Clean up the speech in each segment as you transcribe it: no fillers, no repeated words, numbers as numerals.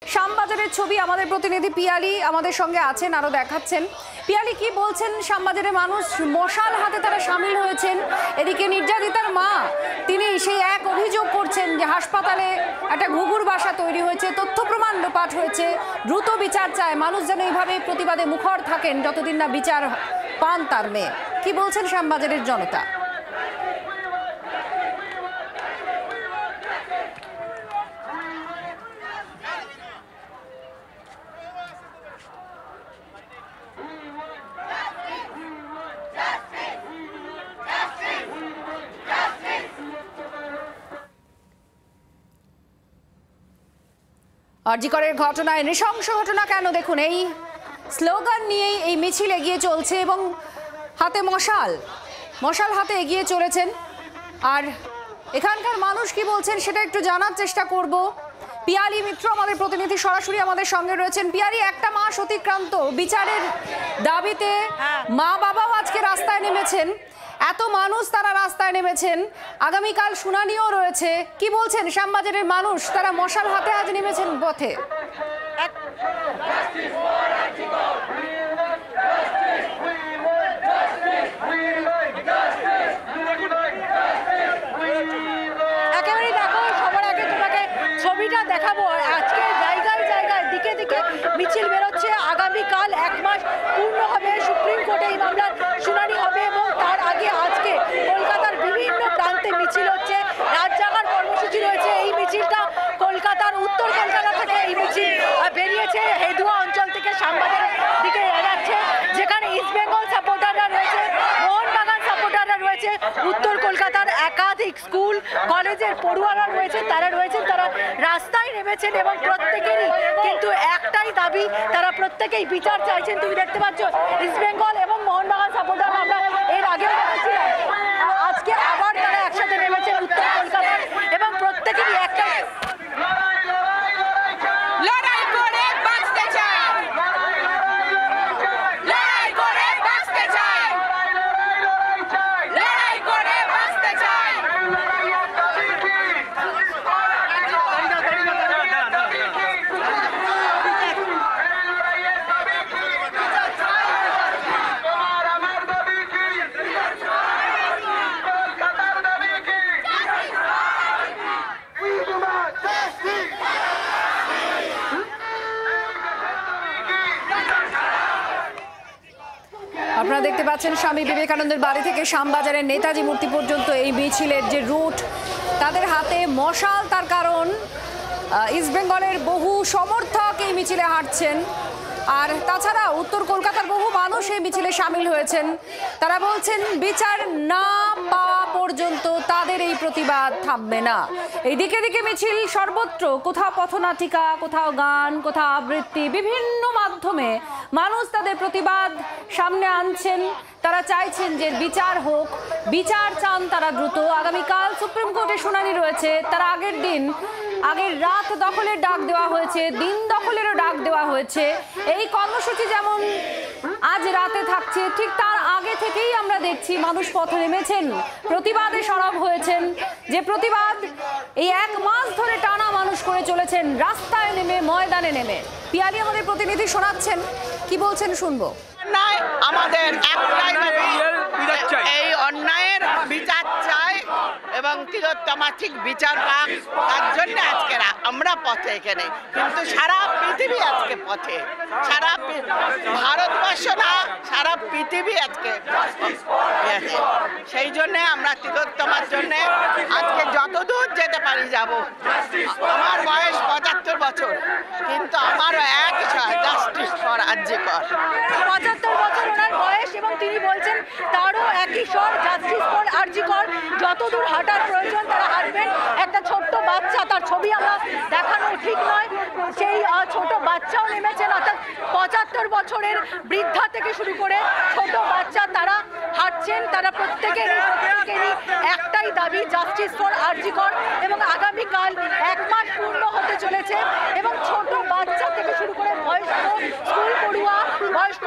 শ্যামবাজারের ছবি আমাদের প্রতিনিধি পিয়ালি আমাদের সঙ্গে আছেন, আরো দেখাচ্ছেন। পিয়ালি, কি বলছেন শ্যামবাজারের মানুষ? মশাল হাতে তারা সামিল হয়েছেন। এদিকে নির্যাতিতার মা তিনি সেই এক অভিযোগ করছেন যে হাসপাতালে একটা ঘুঘুর বাসা তৈরি হয়েছে, তথ্য প্রমাণ লোপাট হয়েছে, দ্রুত বিচার চায়। মানুষ যেন এইভাবে প্রতিবাদে মুখর থাকেন যতদিন না বিচার পান তার মেয়ে। কি বলছেন শ্যামবাজারের জনতা? আরজি করের ঘটনায় নৃশংস ঘটনা কেন, দেখুন এই স্লোগান নিয়েই এই মিছিল এগিয়ে চলছে এবং হাতে মশাল হাতে এগিয়ে চলেছেন। আর এখানকার মানুষ কি বলছেন সেটা একটু জানার চেষ্টা করব। পিয়ালি মিত্র আমাদের প্রতিনিধি সরাসরি আমাদের সঙ্গে রয়েছেন। পিয়ালি, একটা মাস অতিক্রান্ত, বিচারের দাবিতে মা বাবাও আজকে রাস্তায় নেমেছেন, এত মানুষ তারা রাস্তায় নেমেছেন, আগামীকাল শুনানিও রয়েছে। কি বলছেন শ্যামবাজারের মানুষ? তারা মশাল হাতে আজ নেমেছেন পথে। একেবারেই দেখো, সবার আগে তোমাকে ছবিটা দেখাবো। আজকে জায়গায় জায়গায় দিকে দিকে মিছিল বেরোচ্ছে। আগামীকাল 1 মাস পূর্ণ হবে, সুপ্রিম কোর্টে এই মামলার শুনানি হবে এবং তার আগে আজকে কলকাতার বিভিন্ন প্রান্তে মিছিল হচ্ছে, রাত জাগার কর্মসূচি রয়েছে। এই মিছিলটা কলকাতার উত্তর কলকাতা থেকে এই মিছিল বেরিয়েছে, হেদুয়া অঞ্চল থেকে শ্যামবাজারের দিকে যাচ্ছে, যেখানে ইস্ট বেঙ্গল সাপোর্টাররা রয়েছে, মোহনবাগান সাপোর্টাররা রয়েছে, উত্তর কলকাতার একাধিক স্কুল কলেজের পড়ুয়ারা রয়েছে, তারা রাস্তায় নেমেছেন এবং প্রত্যেকেরই কিন্তু একটাই দাবি, তারা প্রত্যেকেই বিচার চাইছেন। তুমি দেখতে পাচ্ছ ইস্ট বেঙ্গল এবং মোহনবাগান সাপোর্টাররা আমরা এর আগেও দেখেছিলাম, আজকে আবার তারা একসাথে নেমেছেন উত্তর কলকাতার এবং প্রত্যেকেরই একটাই আপনারা দেখতে পাচ্ছেন স্বামী বিবেকানন্দের বাড়ি থেকে শ্যামবাজারের নেতাজি মূর্তি পর্যন্ত এই মিছিলের যে রুট, তাদের হাতে মশাল। তার কারণ ইস্ট বেঙ্গলের বহু সমর্থক এই মিছিলে হাঁটছেন, আর তাছাড়া উত্তর কলকাতার বহু মানুষ এই মিছিলে সামিল হয়েছেন। তারা বলছেন বিচার না পাওয়া পর্যন্ত তাদের এই প্রতিবাদ থামবে না। এই দিকে দিকে মিছিল সর্বত্র, কোথাও পথনাটিকা, কোথাও গান, কোথাও আবৃত্তি, বিভিন্ন মাধ্যমে মানুষ তাদের প্রতিবাদ সামনে আনছেন। তারা চাইছেন যে বিচার হোক, বিচার চান তারা দ্রুত। আগামীকাল সুপ্রিম কোর্টে শুনানি রয়েছে, তার আগের রাত দখলের ডাক দেওয়া হয়েছে, দিন দখলেরও ডাক দেওয়া হয়েছে। এই কর্মসূচি যেমন আজ রাতে থাকছে, ঠিক তার আগে থেকেই আমরা দেখছি মানুষ পথে নেমেছেন, প্রতিবাদে সরব হয়েছেন। যে প্রতিবাদ এই 1 মাস ধরে টানা মানুষ করে চলেছেন, রাস্তায় নেমে, ময়দানে নেমে। পিয়ালি আমাদের প্রতিনিধি শোনাচ্ছেন, কি বলছেন শুনবো। আমাদের একটাই দাবি, এই অন্যায়ের বিচার চাই এবং তিলোত্তমার বিচার পাক। তার জন্য আজকে আমরা পথে এখানে, কিন্তু সারা পৃথিবী আজকে পথে, সারা ভারতবর্ষ না সারা পৃথিবী আজকে। সেই জন্যে আমরা তিলোত্তমার জন্য আজকে যতদূর যেতে পারি যাব। আমার বয়স 75 বছর, কিন্তু আমারও এক ইচ্ছা, জাস্টিস ফর আরজি কর। 75 বছর ওনার বয়স এবং তিনি বলছেন তারও একই স্বর, জাস্টিস ফর আরজি কর। যতদূর হাঁটার প্রয়োজন তারা হাঁটবেন। একটা ছোট্ট বাচ্চা, তার ছবি আমরা দেখানো ঠিক নয়, সেই ছোট বাচ্চাও নেমেছেন, অর্থাৎ 75 বছরের বৃদ্ধা থেকে শুরু করে ছোট বাচ্চা তারা হাঁটছেন। তারা প্রত্যেকেরই একটাই দাবি, জাস্টিস ফর আরজি কর। এবং আগামীকাল 1 মাস পূর্ণ হতে চলেছে এবং ছোট বাচ্চা থেকে শুরু করে বয়স্ক, স্কুল পড়ুয়া, বয়স্ক,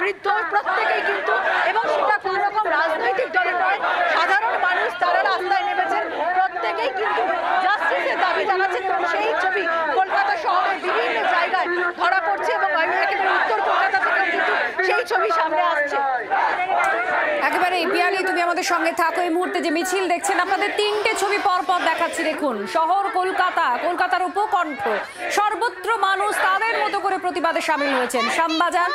বৃদ্ধ প্রত্যেকেই কিন্তু, এবং সেটা কোনো রকম রাজনৈতিক দলের নয়, সাধারণ মানুষ তারা রাস্তায় নেমেছেন। প্রত্যেকেই কিন্তু জাস্টিসের দাবি জানাচ্ছেন এবং সেই ছবি কলকাতা শহরের বিভিন্ন জায়গায় ধরা পড়ছে এবং একেবারে উত্তর কলকাতা থেকেও কিন্তু সেই ছবি সামনে আসছে। একেবারে পিয়ালি, তুমি আমাদের সঙ্গে থাকো। এই মুহূর্তে যে মিছিল দেখছেন, আপনাদের তিনটে ছবি পরপর দেখাচ্ছি। দেখুন, শহর কলকাতা, কলকাতার উপকণ্ঠ, সর্বত্র মানুষ তাদের মতো করে প্রতিবাদে সামিল হয়েছেন। শ্যামবাজার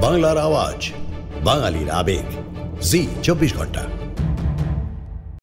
বাংলার আওয়াজ, বাঙালির আবেগ, জি 24 ঘন্টা।